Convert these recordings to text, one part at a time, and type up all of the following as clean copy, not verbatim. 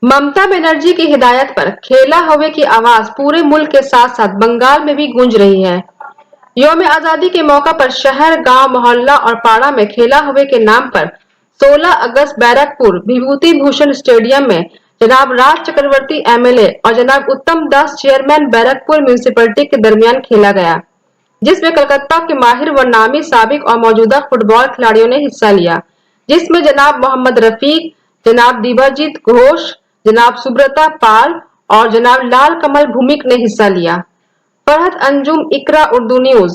ममता बनर्जी की हिदायत पर खेला हवे की आवाज पूरे मुल्क के साथ साथ बंगाल में भी गूंज रही है। यौम आजादी के मौका पर शहर, गांव, मोहल्ला और पाड़ा में खेला हवे के नाम पर 16 अगस्त बैरकपुर विभूति भूषण स्टेडियम में जनाब राज चक्रवर्ती एमएलए और जनाब उत्तम दास चेयरमैन बैरकपुर म्यूनिसिपैलिटी के दरमियान खेला गया, जिसमें कलकत्ता के माहिर व नामी साबिक और मौजूदा फुटबॉल खिलाड़ियों ने हिस्सा लिया, जिसमें जनाब मोहम्मद रफीक, जनाब दिव्यजीत घोष, जनाब सुब्रता पाल और जनाब लाल कमल भूमिक ने हिस्सा लिया। Farhat Anjum, Iqra Urdu news.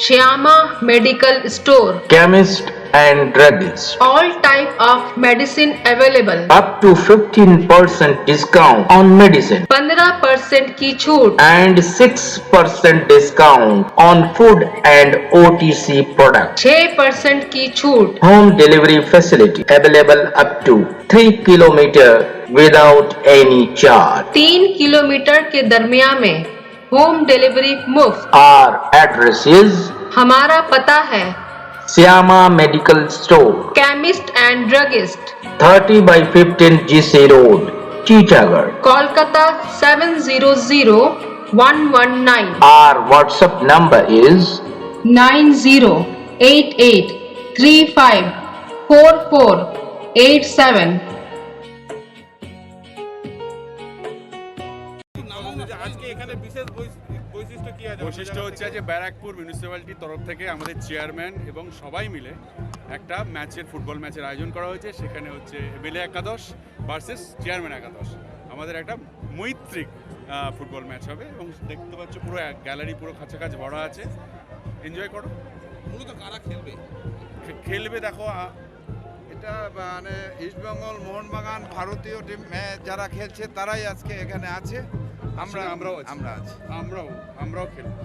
Shyama medical store, chemist and druggist. all type of medicine available, Up to 15% discount on medicine 15% की छूट, and 6% discount on food and OTC products. 6% की छूट, Home delivery facility available up to 3 kilometer without any charge. 3 kilometre के दरमियान में home delivery मुफ्त। Our address is हमारा पता है Syama Medical Store, chemist and druggist, 30/15 GC Road, Chittagarh. Kolkata 700119, Our WhatsApp number is 9088354487। আজকে এখানে বিশেষ বৈশিষ্ট্য কি আছে? বৈশিষ্ট্য হচ্ছে যে ব্যারাকপুর মিউনিসিপ্যালিটির তরফ থেকে আমাদের চেয়ারম্যান এবং সবাই মিলে একটা ফুটবল ম্যাচের আয়োজন করা হয়েছে। সেখানে হচ্ছে এমএলএ একাদশ ভার্সেস চেয়ারম্যান একাদশ। আমাদের একটা মৈত্রিক ফুটবল ম্যাচ হবে এবং দেখতে পাচ্ছ পুরো গ্যালারি পুরো কাছাকাছ ভরা আছে। এনজয় করো। মূলত কারা খেলবে? খেলবে দেখো এটা মানে ইস্টবেঙ্গল, মোহনবাগান, ভারতীয় টিম যারা খেলছে তারাই আজকে এখানে আছে। আমরাও আছি। আমরাও খেলবো।